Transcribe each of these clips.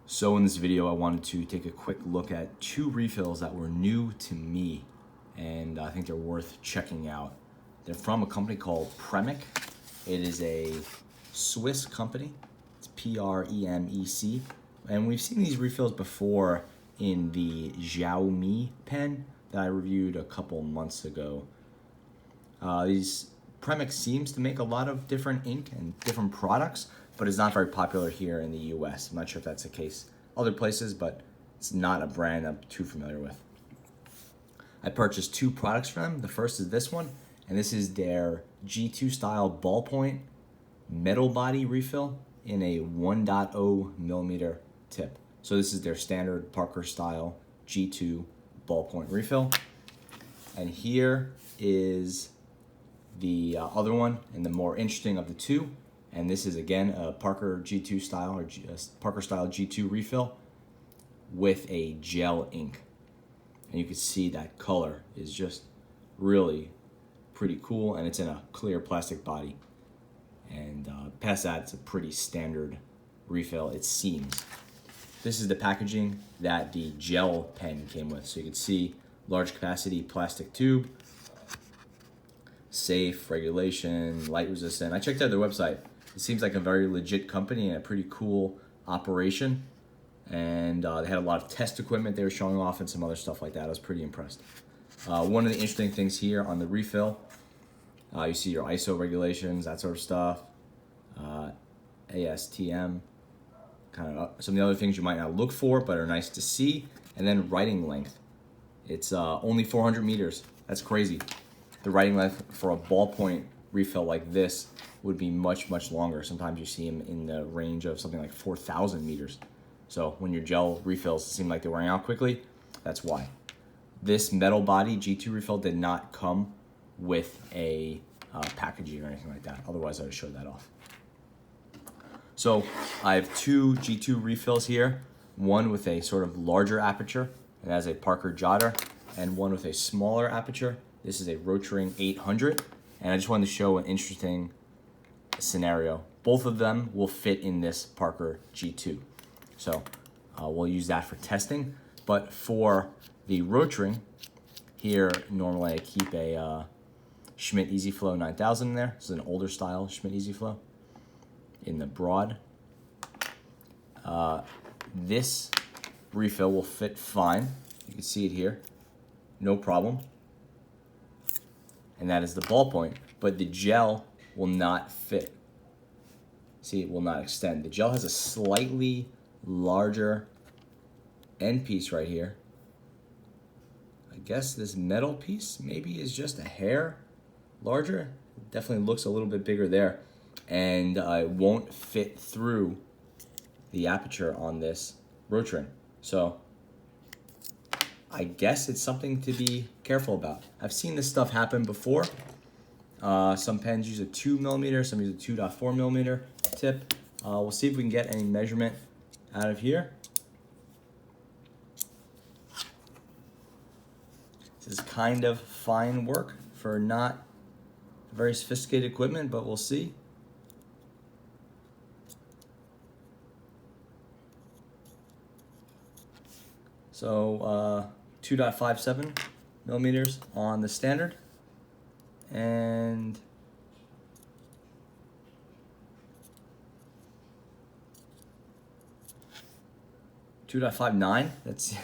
So in this video, I wanted to take a quick look at two refills that were new to me, and I think they're worth checking out. They're from a company called Premec. It is a Swiss company. It's Premec, and we've seen these refills before in the Xiaomi pen that I reviewed a couple months ago. These Premec seems to make a lot of different ink and different products, but it's not very popular here in the US. I'm not sure if that's the case other places, but it's not a brand I'm too familiar with. I purchased two products from them. The first is this one, and this is their G2 style ballpoint metal body refill in a 1.0 millimeter tip. So this is their standard Parker style G2 ballpoint refill. And here is the other one, and the more interesting of the two. And this is again a Parker G2 style or Parker style G2 refill with a gel ink. And you can see that color is just really pretty cool, and it's in a clear plastic body. And past that, it's a pretty standard refill, it seems. This is the packaging that the gel pen came with. So you can see large capacity plastic tube, safe, regulation, light resistant. I checked out their website. It seems like a very legit company and a pretty cool operation. And they had a lot of test equipment they were showing off and some other stuff like that. I was pretty impressed. One of the interesting things here on the refill, you see your ISO regulations, that sort of stuff, ASTM, kind of some of the other things you might not look for but are nice to see. And then writing length. It's only 400 meters. That's crazy. The writing length for a ballpoint refill like this would be much, much longer. Sometimes you see them in the range of something like 4,000 meters. So when your gel refills seem like they're wearing out quickly, that's why. This metal body G2 refill did not come with a packaging or anything like that. Otherwise, I would show that off. So I have two G2 refills here, one with a sort of larger aperture and has a Parker jotter, and one with a smaller aperture. This is a Rotring 800, and I just wanted to show an interesting scenario. Both of them will fit in this Parker G2. So we'll use that for testing. But for the Rotring, here normally I keep a Schmidt Ez-Flo 9000 in there. This is an older style Schmidt Ez-Flo in the broad. This refill will fit fine. You can see it here, no problem. And that is the ballpoint, but the gel will not fit. See, it will not extend. The gel has a slightly larger end piece right here. I guess this metal piece maybe is just a hair larger. It definitely looks a little bit bigger there. And it won't fit through the aperture on this Rotring. So I guess it's something to be careful about. I've seen this stuff happen before. Some pens use a 2 millimeter, some use a 2.4 millimeter tip. We'll see if we can get any measurement out of here. This is kind of fine work for not very sophisticated equipment, but we'll see. So 2.57 millimeters on the standard, and .59. That's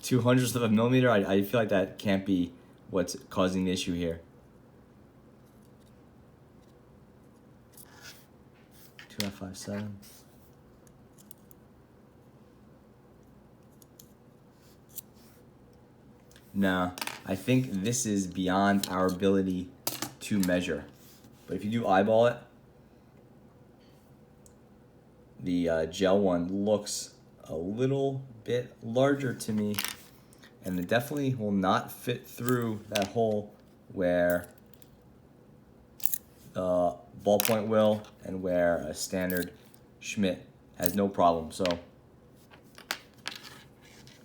0.02 of a millimeter. I feel like that can't be what's causing the issue here. 2.57. No, I think this is beyond our ability to measure. But if you do eyeball it, the gel one looks a little bit larger to me, and it definitely will not fit through that hole where the ballpoint will and where a standard Schmidt has no problem. So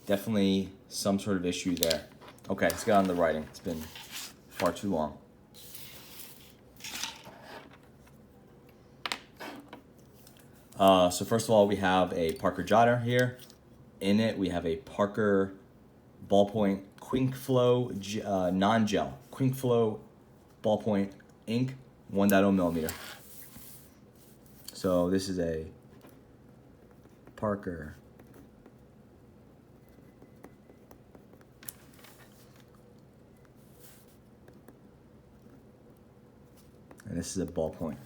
definitely some sort of issue there. Okay, let's get on to the writing. It's been far too long. So first of all, we have a Parker Jotter here. In it, we have a Parker Ballpoint Quick Flow non-gel. Quick Flow Ballpoint ink, 1.0 millimeter. So this is a Parker and this is a Ballpoint.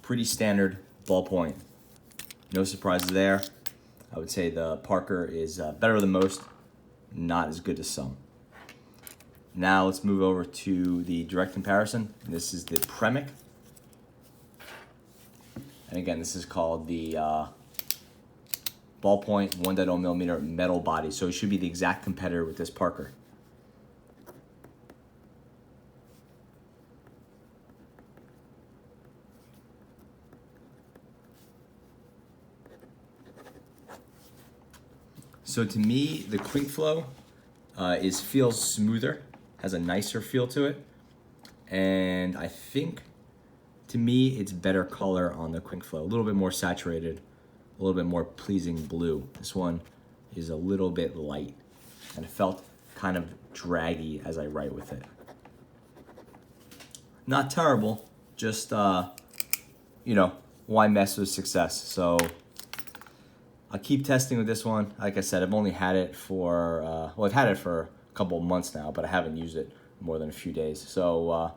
Pretty standard Ballpoint. No surprises there. I would say the Parker is better than most, not as good as some. Now let's move over to the direct comparison. This is the Premec. And again, this is called the Ballpoint 1.0 millimeter metal body. So it should be the exact competitor with this Parker. So to me, the Quick Flow feels smoother, has a nicer feel to it, and I think to me it's better color on the Quick Flow, a little bit more saturated, a little bit more pleasing blue. This one is a little bit light, and it felt kind of draggy as I write with it. Not terrible, just you know, why mess with success? So I'll keep testing with this one. Like I said, I've only had it for, well, I've had it for a couple of months now, but I haven't used it more than a few days. So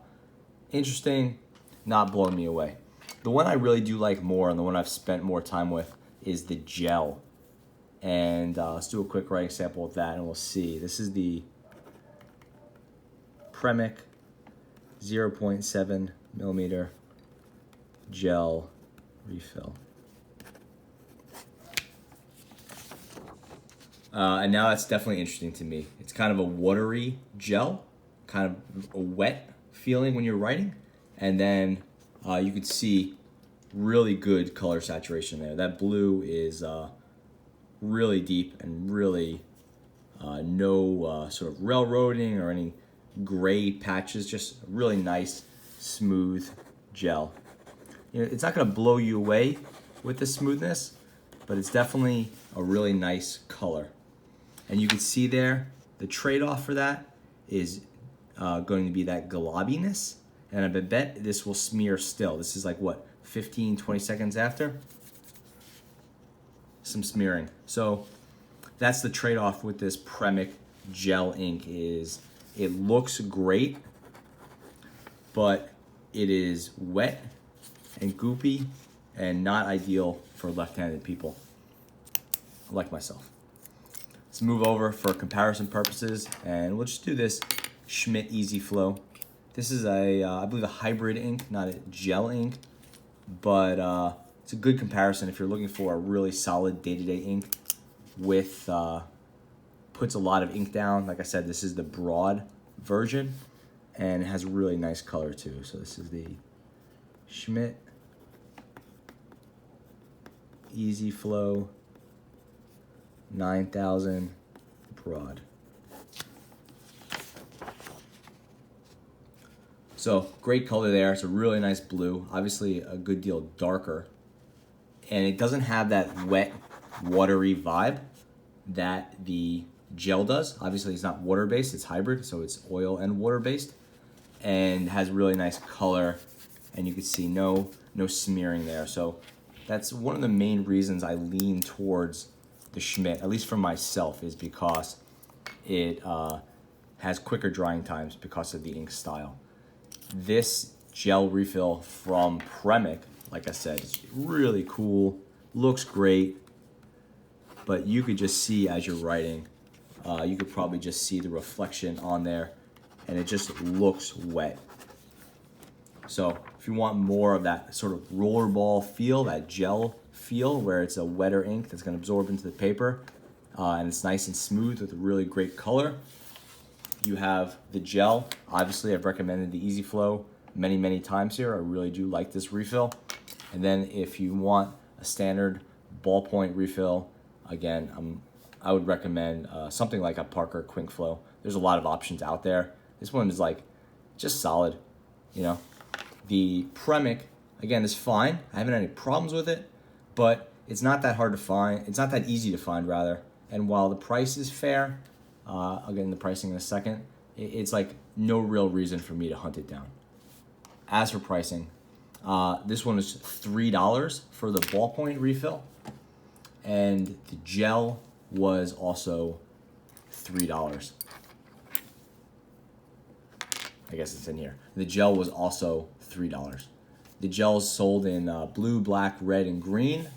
interesting, not blowing me away. The one I really do like more and the one I've spent more time with is the gel. And let's do a quick writing sample with that and we'll see. This is the Premec 0.7 millimeter gel refill. And now that's definitely interesting to me. It's kind of a watery gel, kind of a wet feeling when you're writing. And then you could see really good color saturation there. That blue is really deep and really no sort of railroading or any gray patches, just really nice, smooth gel. You know, it's not gonna blow you away with the smoothness, but it's definitely a really nice color. And you can see there, the trade-off for that is going to be that globbiness. And I bet this will smear still. This is like, what, 15, 20 seconds after? Some smearing. So that's the trade-off with this Premec gel ink is it looks great, but it is wet and goopy and not ideal for left-handed people like myself. Let's move over for comparison purposes, and we'll just do this Schmidt Ez-Flo. This is a, I believe, a hybrid ink, not a gel ink, but it's a good comparison if you're looking for a really solid day-to-day ink with, puts a lot of ink down. Like I said, this is the broad version, and it has really nice color too. So this is the Schmidt Ez-Flo 9000 broad. So great color there. It's a really nice blue, obviously a good deal darker, and it doesn't have that wet, watery vibe that the gel does. Obviously it's not water-based, it's hybrid, so it's oil and water-based, and has really nice color, and you can see no smearing there. So that's one of the main reasons I lean towards the Schmidt, at least for myself, is because it has quicker drying times because of the ink style. This gel refill from Premec, like I said, is really cool, looks great, but you could just see as you're writing, you could probably just see the reflection on there, and it just looks wet. So if you want more of that sort of rollerball feel, that gel feel, where it's a wetter ink that's going to absorb into the paper, and it's nice and smooth with a really great color, you have the gel. Obviously, I've recommended the Ez-Flo many times here. I really do like this refill. And then if you want a standard ballpoint refill, again, I would recommend something like a Parker Quick Flow. There's a lot of options out there. This one is like just solid, you know. The Premec Again, it's fine. I haven't had any problems with it, but it's not that hard to find. It's not that easy to find, rather. And while the price is fair, I'll get into the pricing in a second, it's like no real reason for me to hunt it down. As for pricing, this one is $3 for the ballpoint refill, and the gel was also $3. I guess it's in here. The gel was also $3. The gel is sold in blue, black, red, and green,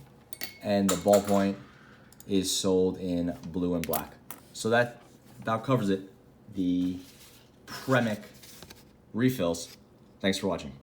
and the ballpoint is sold in blue and black. So that about covers it. The Premec refills. Thanks for watching.